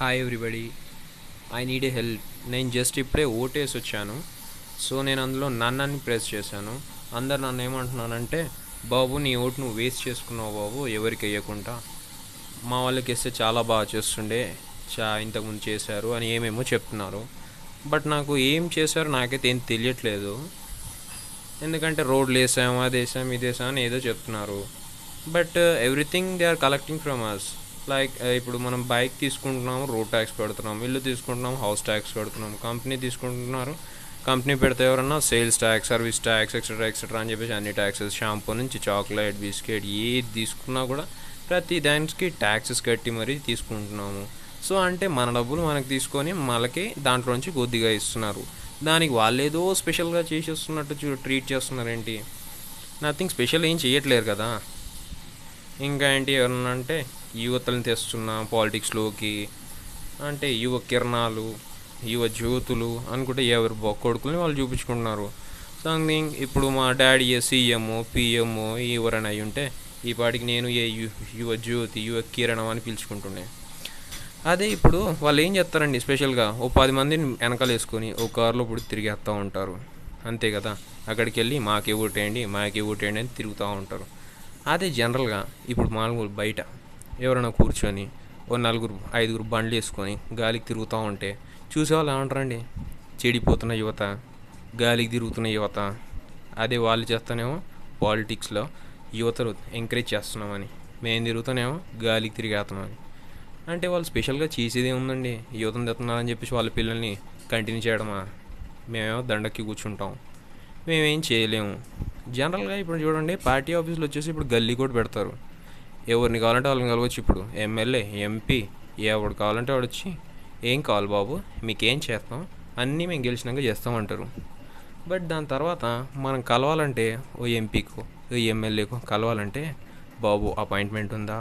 Hi everybody. I need a help. నేను just ఇప్పుడే ఓటేసి వచ్చాను. సో నేను అందులో నన్నని ప్రెస్ చేశాను. అందరు నన్ను ఏమంటున్నానంటే, బాబు నీ ఓటు నువ్వు వేస్ట్ చేసుకున్నావు బాబు, ఎవరికి వేయకుండా. మా వాళ్ళకి వేస్తే చాలా బాగా చేస్తుండే, ఇంతకుముందు చేశారు అని ఏమేమో చెప్తున్నారు. బట్ నాకు ఏం చేశారో నాకైతే ఏం తెలియట్లేదు. ఎందుకంటే రోడ్లు వేసాము, అది వేసాము, ఇది వేసాము అని ఏదో చెప్తున్నారు. But everything they are collecting from us. Like ఇప్పుడు మనం బైక్ తీసుకుంటున్నాము, రోడ్ ట్యాక్స్ పెడుతున్నాం. ఇల్లు తీసుకుంటున్నాము, హౌస్ ట్యాక్స్ పెడుతున్నాం. కంపెనీ తీసుకుంటున్నారు, కంపెనీ పెడితే ఎవరన్నా sales tax, service tax, etcetera etcetera అని చెప్పేసి అన్ని ట్యాక్సెస్, షాంపూ నుంచి చాక్లెట్, బిస్కెట్ ఏది తీసుకున్నా కూడా ప్రతి దానికి ట్యాక్సెస్ కట్టి మరీ తీసుకుంటున్నాము. సో అంటే మన డబ్బులు మనకు తీసుకొని మనకి దాంట్లోంచి కొద్దిగా ఇస్తున్నారు. దానికి వాళ్ళు ఏదో స్పెషల్గా చేసేస్తున్నట్టు ట్రీట్ చేస్తున్నారేంటి? నథింగ్ స్పెషల్ ఏం చేయట్లేరు కదా. ఇంకా ఏంటి ఎవరన్నా అంటే యువతలను తెస్తున్నా పాలిటిక్స్లోకి, అంటే యువ కిరణాలు, యువ జ్యోతులు అనుకుంటే ఎవరు కొడుకులని వాళ్ళు చూపించుకుంటున్నారు. సంథింగ్ ఇప్పుడు మా డాడీ ఏ సీఎంఓ పిఎంఓ ఎవరైనా అయి ఉంటే ఈ పాటికి నేను ఏ యువ జ్యోతి, యువ కిరణం అని పిలుచుకుంటుండే. అదే ఇప్పుడు వాళ్ళు ఏం చేస్తారండి స్పెషల్గా, ఓ 10 మందిని వెనకాల వేసుకొని ఓ కారులో ఇప్పుడు తిరిగేస్తూ ఉంటారు. అంతే కదా, అక్కడికి వెళ్ళి మాకే ఓటేయండి అని తిరుగుతూ ఉంటారు. అదే జనరల్గా ఇప్పుడు మామూలు బయట ఎవరైనా కూర్చొని ఓ 4-5 బండ్లు వేసుకొని గాలికి తిరుగుతూ ఉంటే చూసేవాళ్ళు ఏమంటారండి? చెడిపోతున్న యువత, గాలికి తిరుగుతున్న యువత. అదే వాళ్ళు చేస్తానేమో పాలిటిక్స్లో యువతను ఎంకరేజ్ చేస్తున్నామని, మేము తిరుగుతానేమో గాలికి తిరిగేస్తున్నామని. అంటే వాళ్ళు స్పెషల్గా చేసేదే ఉందండి? యువతను తెస్తున్నారని చెప్పేసి వాళ్ళ పిల్లల్ని కంటిన్యూ చేయడమా? మేమేమో దండకి కూర్చుంటాం, మేమేం చేయలేము. జనరల్గా ఇప్పుడు చూడండి, పార్టీ ఆఫీసులు వచ్చేసి ఇప్పుడు గల్లీ కూడా పెడతారు. ఎవరిని కావాలంటే వాళ్ళని కలవచ్చు. ఇప్పుడు ఎమ్మెల్యే, ఎంపీ, ఎవడు కావాలంటే వాడు వచ్చి ఏం కావాలి బాబు, మీకేం చేస్తాం, అన్నీ మేము గెలిచినాక చేస్తామంటారు. బట్ దాని తర్వాత మనం కలవాలంటే ఓ ఎంపీకో ఓ ఎమ్మెల్యేకో కలవాలంటే, బాబు అపాయింట్మెంట్ ఉందా,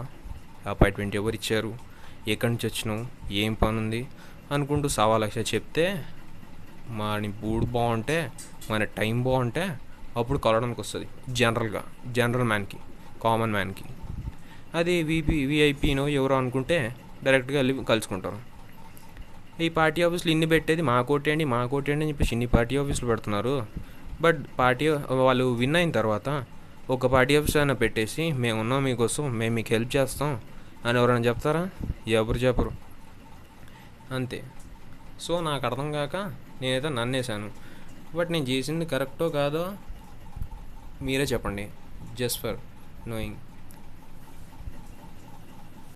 అపాయింట్మెంట్ ఎవరు ఇచ్చారు, ఎక్కడి నుంచి వచ్చినావు, ఏం పని ఉంది అనుకుంటూ సవాలక్ష చెప్తే, మన బూడు బాగుంటే, మన టైం బాగుంటే అప్పుడు కలవడానికి వస్తుంది. జనరల్ మ్యాన్కి, కామన్ మ్యాన్కి. అది విఐపీనో ఎవరో అనుకుంటే డైరెక్ట్గా వెళ్ళి కలుసుకుంటారు. ఈ పార్టీ ఆఫీసులు ఇన్ని పెట్టేది మాకోటేయండి అని చెప్పేసి ఇన్ని పార్టీ ఆఫీసులు పెడుతున్నారు. బట్ పార్టీ వాళ్ళు విన్ అయిన తర్వాత ఒక పార్టీ ఆఫీస్ అయినా పెట్టేసి మేము ఉన్నాం మీకోసం, మేము మీకు హెల్ప్ చేస్తాం అని ఎవరైనా చెప్తారా? ఎవరు చెప్పరు. అంతే. సో నాకు అర్థం కాక నేనైతే నన్నేసాను. బట్ నేను చేసింది కరెక్టో కాదో మీరే చెప్పండి, జస్ట్ ఫర్ నోయింగ్.